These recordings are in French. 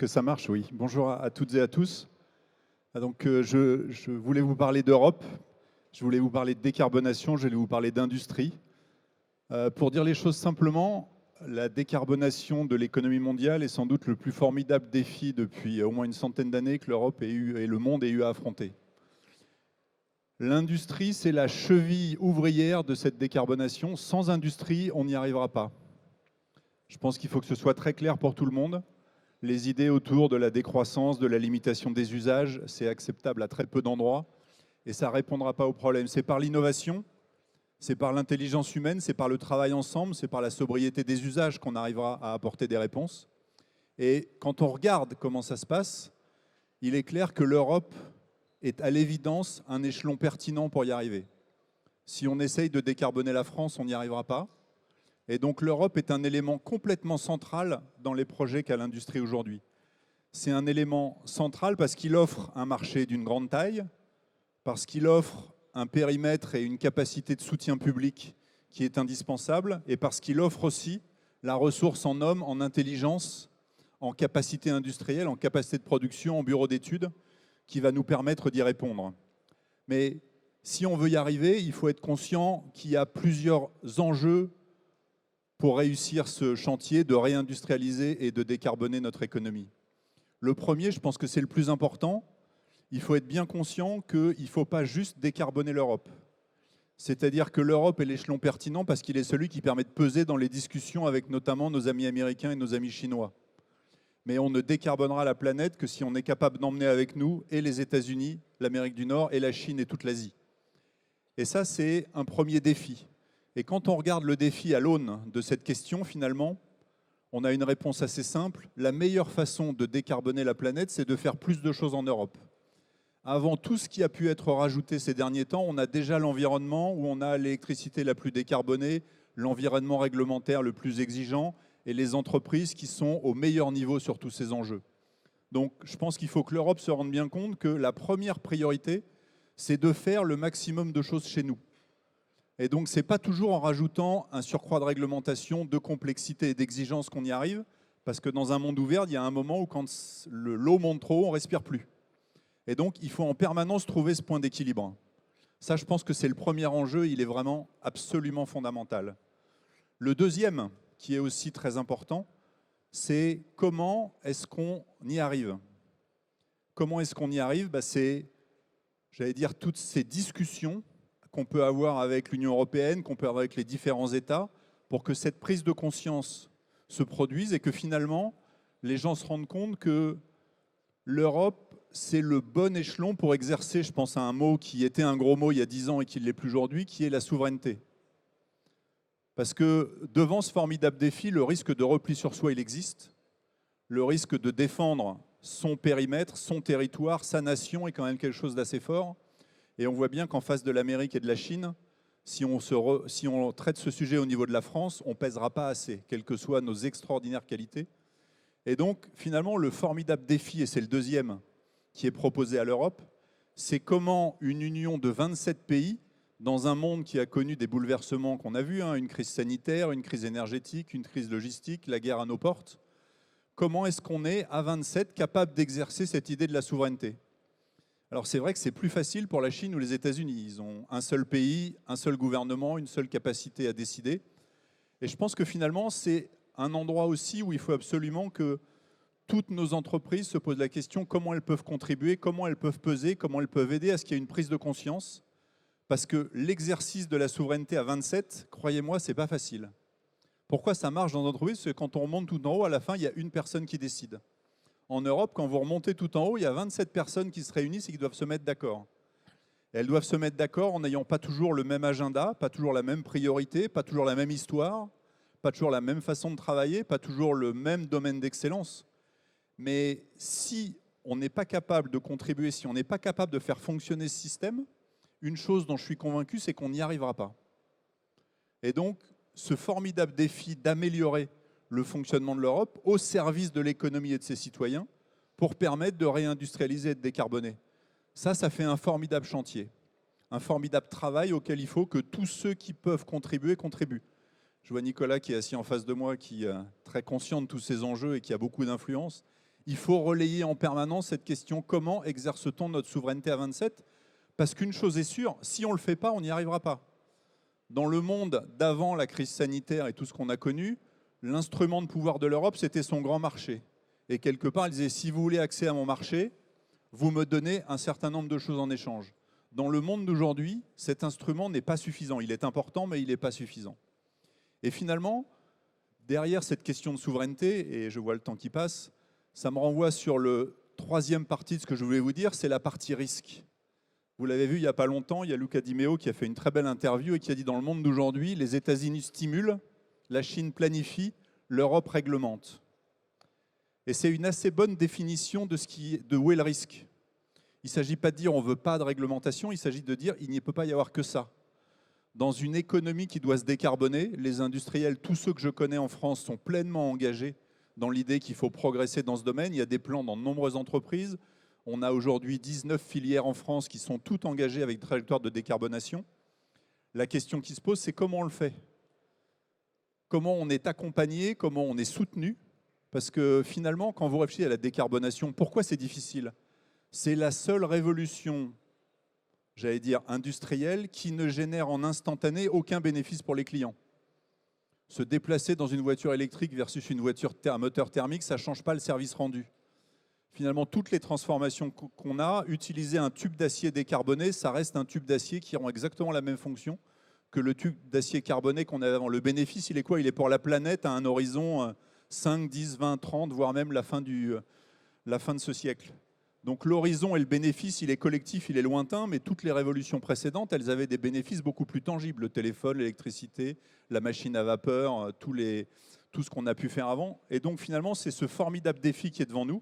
que ça marche? Oui. Bonjour à toutes et à tous. Je voulais vous parler d'Europe, je voulais vous parler de décarbonation, je voulais vous parler d'industrie. Pour dire les choses simplement, la décarbonation de l'économie mondiale est sans doute le plus formidable défi depuis au moins une centaine d'années que l'Europe et le monde aient eu à affronter. L'industrie, c'est la cheville ouvrière de cette décarbonation. Sans industrie, on n'y arrivera pas. Je pense qu'il faut que ce soit très clair pour tout le monde. Les idées autour de la décroissance, de la limitation des usages, c'est acceptable à très peu d'endroits et ça ne répondra pas au problème. C'est par l'innovation, c'est par l'intelligence humaine, c'est par le travail ensemble, c'est par la sobriété des usages qu'on arrivera à apporter des réponses. Et quand on regarde comment ça se passe, il est clair que l'Europe est à l'évidence un échelon pertinent pour y arriver. Si on essaye de décarboner la France, on n'y arrivera pas. Et donc l'Europe est un élément complètement central dans les projets qu'a l'industrie aujourd'hui. C'est un élément central parce qu'il offre un marché d'une grande taille, parce qu'il offre un périmètre et une capacité de soutien public qui est indispensable, et parce qu'il offre aussi la ressource en hommes, en intelligence, en capacité industrielle, en capacité de production, en bureau d'études, qui va nous permettre d'y répondre. Mais si on veut y arriver, il faut être conscient qu'il y a plusieurs enjeux pour réussir ce chantier de réindustrialiser et de décarboner notre économie. Le premier, je pense que c'est le plus important, il faut être bien conscient qu'il ne faut pas juste décarboner l'Europe. C'est-à-dire que l'Europe est l'échelon pertinent parce qu'il est celui qui permet de peser dans les discussions avec notamment nos amis américains et nos amis chinois. Mais on ne décarbonera la planète que si on est capable d'emmener avec nous et les États-Unis, l'Amérique du Nord et la Chine et toute l'Asie. Et ça, c'est un premier défi. Et quand on regarde le défi à l'aune de cette question, finalement, on a une réponse assez simple. La meilleure façon de décarboner la planète, c'est de faire plus de choses en Europe. Avant tout ce qui a pu être rajouté ces derniers temps, on a déjà l'environnement où on a l'électricité la plus décarbonée, l'environnement réglementaire le plus exigeant et les entreprises qui sont au meilleur niveau sur tous ces enjeux. Donc je pense qu'il faut que l'Europe se rende bien compte que la première priorité, c'est de faire le maximum de choses chez nous. Et donc, ce n'est pas toujours en rajoutant un surcroît de réglementation, de complexité et d'exigence qu'on y arrive, parce que dans un monde ouvert, il y a un moment où quand l'eau monte trop haut, on ne respire plus. Et donc, il faut en permanence trouver ce point d'équilibre. Ça, je pense que c'est le premier enjeu, il est vraiment absolument fondamental. Le deuxième, qui est aussi très important, c'est comment est-ce qu'on y arrive. Comment est-ce qu'on y arrive? C'est, j'allais dire, toutes ces discussions qu'on peut avoir avec l'Union européenne, qu'on peut avoir avec les différents États, pour que cette prise de conscience se produise et que finalement, les gens se rendent compte que l'Europe, c'est le bon échelon pour exercer, je pense à un mot qui était un gros mot il y a 10 ans et qui ne l'est plus aujourd'hui, qui est la souveraineté. Parce que devant ce formidable défi, le risque de repli sur soi, il existe. Le risque de défendre son périmètre, son territoire, sa nation est quand même quelque chose d'assez fort. Et on voit bien qu'en face de l'Amérique et de la Chine, si on traite ce sujet au niveau de la France, on ne pèsera pas assez, quelles que soient nos extraordinaires qualités. Et donc, finalement, le formidable défi, et c'est le deuxième qui est proposé à l'Europe, c'est comment une union de 27 pays, dans un monde qui a connu des bouleversements qu'on a vus, une crise sanitaire, une crise énergétique, une crise logistique, la guerre à nos portes, comment est-ce qu'on est à 27 capable d'exercer cette idée de la souveraineté ? Alors c'est vrai que c'est plus facile pour la Chine ou les États-Unis. Ils ont un seul pays, un seul gouvernement, une seule capacité à décider. Et je pense que finalement, c'est un endroit aussi où il faut absolument que toutes nos entreprises se posent la question comment elles peuvent contribuer, comment elles peuvent peser, comment elles peuvent aider à ce qu'il y ait une prise de conscience. Parce que l'exercice de la souveraineté à 27, croyez-moi, c'est pas facile. Pourquoi ça marche dans l'entreprise? Parce que quand on remonte tout en haut, à la fin, il y a une personne qui décide. En Europe, quand vous remontez tout en haut, il y a 27 personnes qui se réunissent et qui doivent se mettre d'accord. Elles doivent se mettre d'accord en n'ayant pas toujours le même agenda, pas toujours la même priorité, pas toujours la même histoire, pas toujours la même façon de travailler, pas toujours le même domaine d'excellence. Mais si on n'est pas capable de contribuer, si on n'est pas capable de faire fonctionner ce système, une chose dont je suis convaincu, c'est qu'on n'y arrivera pas. Et donc, ce formidable défi d'améliorer le fonctionnement de l'Europe au service de l'économie et de ses citoyens pour permettre de réindustrialiser et de décarboner. Ça fait un formidable chantier, un formidable travail auquel il faut que tous ceux qui peuvent contribuer, contribuent. Je vois Nicolas qui est assis en face de moi, qui est très conscient de tous ces enjeux et qui a beaucoup d'influence. Il faut relayer en permanence cette question, comment exerce-t-on notre souveraineté à 27? Parce qu'une chose est sûre, si on ne le fait pas, on n'y arrivera pas. Dans le monde d'avant la crise sanitaire et tout ce qu'on a connu, l'instrument de pouvoir de l'Europe, c'était son grand marché. Et quelque part, elle disait, si vous voulez accès à mon marché, vous me donnez un certain nombre de choses en échange. Dans le monde d'aujourd'hui, cet instrument n'est pas suffisant. Il est important, mais il n'est pas suffisant. Et finalement, derrière cette question de souveraineté, et je vois le temps qui passe, ça me renvoie sur le troisième partie de ce que je voulais vous dire, c'est la partie risque. Vous l'avez vu il n'y a pas longtemps, il y a Luca Di Meo qui a fait une très belle interview et qui a dit dans le monde d'aujourd'hui, les États-Unis stimulent, la Chine planifie, l'Europe réglemente. Et c'est une assez bonne définition de où est le risque. Il ne s'agit pas de dire on ne veut pas de réglementation, il s'agit de dire il ne peut pas y avoir que ça. Dans une économie qui doit se décarboner, les industriels, tous ceux que je connais en France, sont pleinement engagés dans l'idée qu'il faut progresser dans ce domaine. Il y a des plans dans de nombreuses entreprises. On a aujourd'hui 19 filières en France qui sont toutes engagées avec des trajectoires de décarbonation. La question qui se pose, c'est comment on le fait? Comment on est accompagné? Comment on est soutenu? Parce que finalement, quand vous réfléchissez à la décarbonation, pourquoi c'est difficile? C'est la seule révolution, j'allais dire industrielle, qui ne génère en instantané aucun bénéfice pour les clients. Se déplacer dans une voiture électrique versus une voiture à moteur thermique, ça ne change pas le service rendu. Finalement, toutes les transformations qu'on a, utiliser un tube d'acier décarboné, ça reste un tube d'acier qui rend exactement la même fonction que le tube d'acier carboné qu'on avait avant. Le bénéfice, il est quoi? Il est pour la planète à un horizon 5, 10, 20, 30, voire même la fin de ce siècle. Donc l'horizon et le bénéfice, il est collectif, il est lointain, mais toutes les révolutions précédentes, elles avaient des bénéfices beaucoup plus tangibles. Le téléphone, l'électricité, la machine à vapeur, tout ce qu'on a pu faire avant. Et donc finalement, c'est ce formidable défi qui est devant nous.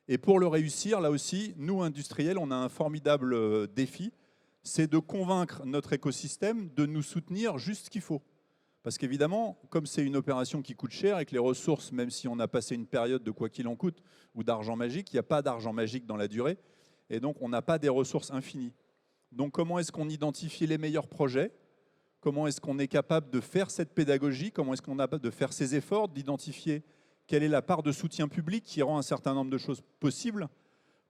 Et pour le réussir, là aussi, nous, industriels, on a un formidable défi, c'est de convaincre notre écosystème de nous soutenir juste ce qu'il faut. Parce qu'évidemment, comme c'est une opération qui coûte cher et que les ressources, même si on a passé une période de quoi qu'il en coûte ou d'argent magique, il n'y a pas d'argent magique dans la durée. Et donc, on n'a pas des ressources infinies. Donc, comment est-ce qu'on identifie les meilleurs projets? Comment est-ce qu'on est capable de faire cette pédagogie? Comment est-ce qu'on est capable de faire ces efforts, d'identifier quelle est la part de soutien public qui rend un certain nombre de choses possibles?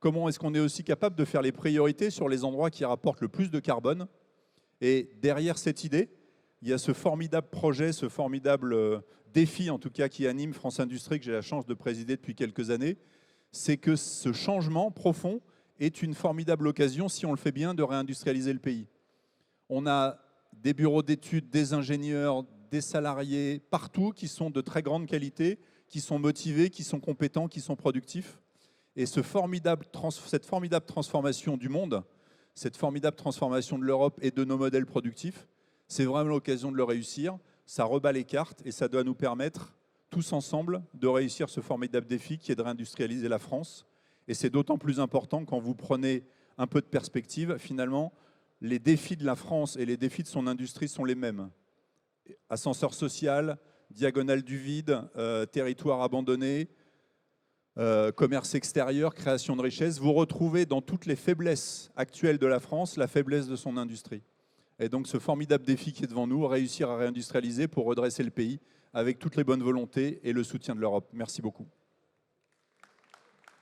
Comment est-ce qu'on est aussi capable de faire les priorités sur les endroits qui rapportent le plus de carbone? Et derrière cette idée, il y a ce formidable projet, ce formidable défi, en tout cas, qui anime France Industrie, que j'ai la chance de présider depuis quelques années. C'est que ce changement profond est une formidable occasion, si on le fait bien, de réindustrialiser le pays. On a des bureaux d'études, des ingénieurs, des salariés, partout, qui sont de très grande qualité, qui sont motivés, qui sont compétents, qui sont productifs. Et cette formidable transformation du monde, cette formidable transformation de l'Europe et de nos modèles productifs, c'est vraiment l'occasion de le réussir. Ça rebat les cartes et ça doit nous permettre, tous ensemble, de réussir ce formidable défi qui est de réindustrialiser la France. Et c'est d'autant plus important quand vous prenez un peu de perspective. Finalement, les défis de la France et les défis de son industrie sont les mêmes. Ascenseur social, diagonale du vide, territoire abandonné, commerce extérieur, création de richesses. Vous retrouvez dans toutes les faiblesses actuelles de la France la faiblesse de son industrie. Et donc ce formidable défi qui est devant nous, réussir à réindustrialiser pour redresser le pays avec toutes les bonnes volontés et le soutien de l'Europe. Merci beaucoup.